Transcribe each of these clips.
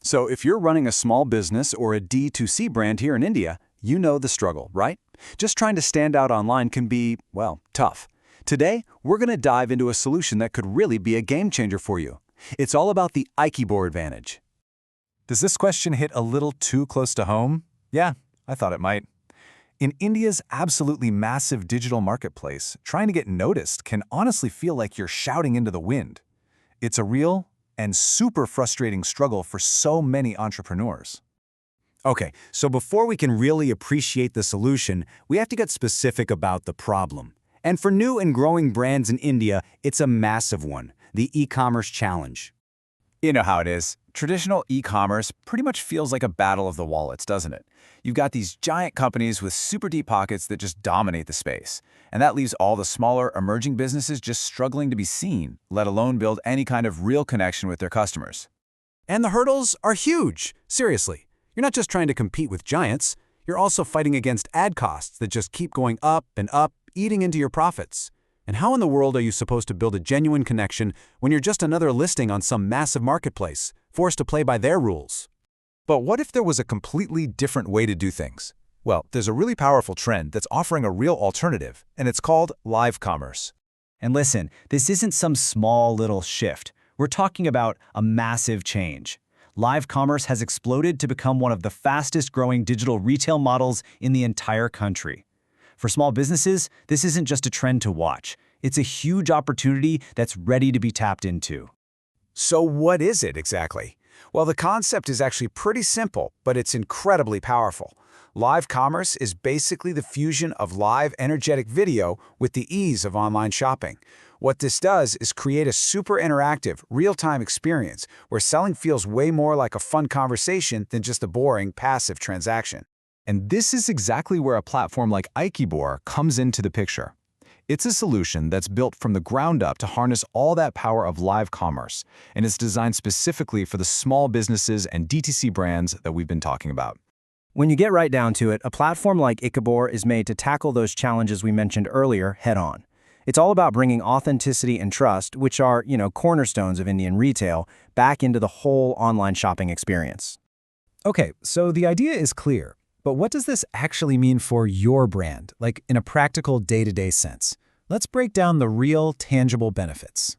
So if you're running a small business or a D2C brand here in India, you know the struggle, right? Just trying to stand out online can be, well, tough. Today, we're going to dive into a solution that could really be a game changer for you. It's all about the Ikibor advantage. Does this question hit a little too close to home? Yeah, I thought it might. In India's absolutely massive digital marketplace, trying to get noticed can honestly feel like you're shouting into the wind. It's a real and super frustrating struggle for so many entrepreneurs. Okay, so before we can really appreciate the solution, we have to get specific about the problem. And for new and growing brands in India, it's a massive one, the e-commerce challenge. You know how it is. Traditional e-commerce pretty much feels like a battle of the wallets, doesn't it? You've got these giant companies with super deep pockets that just dominate the space. And that leaves all the smaller, emerging businesses just struggling to be seen, let alone build any kind of real connection with their customers. And the hurdles are huge. Seriously, you're not just trying to compete with giants, you're also fighting against ad costs that just keep going up and up, eating into your profits. And how in the world are you supposed to build a genuine connection when you're just another listing on some massive marketplace, forced to play by their rules? But what if there was a completely different way to do things? Well, there's a really powerful trend that's offering a real alternative, and it's called live commerce. And listen, this isn't some small little shift. We're talking about a massive change. Live commerce has exploded to become one of the fastest growing digital retail models in the entire country. For small businesses, this isn't just a trend to watch. It's a huge opportunity that's ready to be tapped into. So what is it exactly? Well, the concept is actually pretty simple, but it's incredibly powerful. Live commerce is basically the fusion of live, energetic video with the ease of online shopping. What this does is create a super interactive, real-time experience where selling feels way more like a fun conversation than just a boring, passive transaction. And this is exactly where a platform like Ikibor comes into the picture. It's a solution that's built from the ground up to harness all that power of live commerce, and it's designed specifically for the small businesses and DTC brands that we've been talking about. When you get right down to it, a platform like Ikibor is made to tackle those challenges we mentioned earlier head-on. It's all about bringing authenticity and trust, which are, cornerstones of Indian retail, back into the whole online shopping experience. Okay, so the idea is clear. But what does this actually mean for your brand, like in a practical day-to-day sense? Let's break down the real, tangible benefits.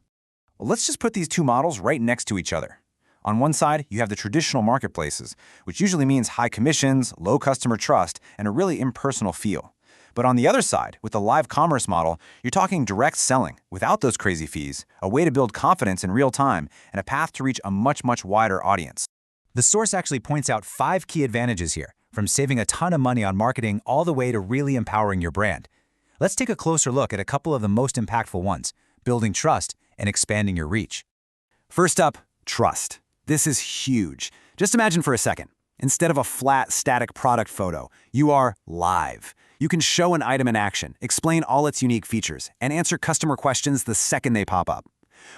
Well, let's just put these two models right next to each other. On one side, you have the traditional marketplaces, which usually means high commissions, low customer trust, and a really impersonal feel. But on the other side, with the live commerce model, you're talking direct selling, without those crazy fees, a way to build confidence in real time, and a path to reach a much, much wider audience. The source actually points out 5 key advantages here, from saving a ton of money on marketing all the way to really empowering your brand. Let's take a closer look at a couple of the most impactful ones, building trust and expanding your reach. First up, trust. This is huge. Just imagine for a second, instead of a flat, static product photo, you are live. You can show an item in action, explain all its unique features, and answer customer questions the second they pop up.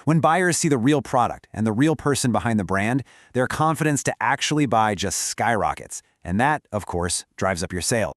When buyers see the real product and the real person behind the brand, their confidence to actually buy just skyrockets. And that, of course, drives up your sales.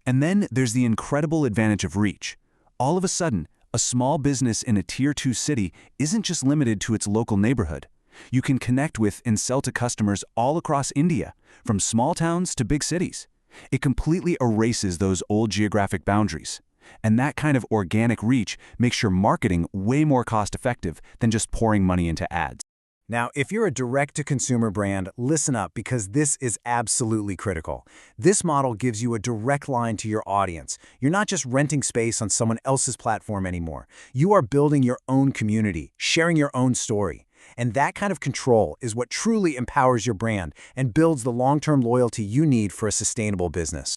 And then there's the incredible advantage of reach. All of a sudden, a small business in a Tier 2 city isn't just limited to its local neighborhood. You can connect with and sell to customers all across India, from small towns to big cities. It completely erases those old geographic boundaries. And that kind of organic reach makes your marketing way more cost-effective than just pouring money into ads. Now, if you're a direct-to-consumer brand, listen up because this is absolutely critical. This model gives you a direct line to your audience. You're not just renting space on someone else's platform anymore. You are building your own community, sharing your own story. And that kind of control is what truly empowers your brand and builds the long-term loyalty you need for a sustainable business.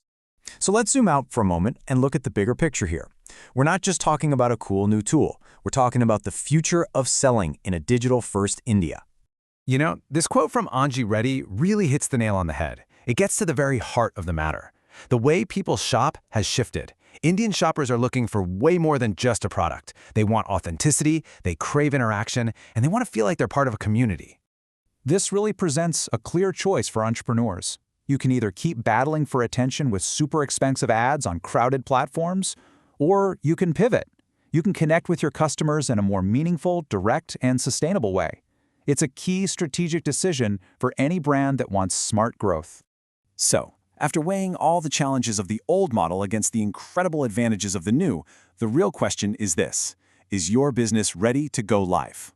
So let's zoom out for a moment and look at the bigger picture here. We're not just talking about a cool new tool. We're talking about the future of selling in a digital-first India. You know, this quote from Anji Reddy really hits the nail on the head. It gets to the very heart of the matter. The way people shop has shifted. Indian shoppers are looking for way more than just a product. They want authenticity, they crave interaction, and they want to feel like they're part of a community. This really presents a clear choice for entrepreneurs. You can either keep battling for attention with super expensive ads on crowded platforms, or you can pivot. You can connect with your customers in a more meaningful, direct, and sustainable way. It's a key strategic decision for any brand that wants smart growth. So, after weighing all the challenges of the old model against the incredible advantages of the new, the real question is this: is your business ready to go live?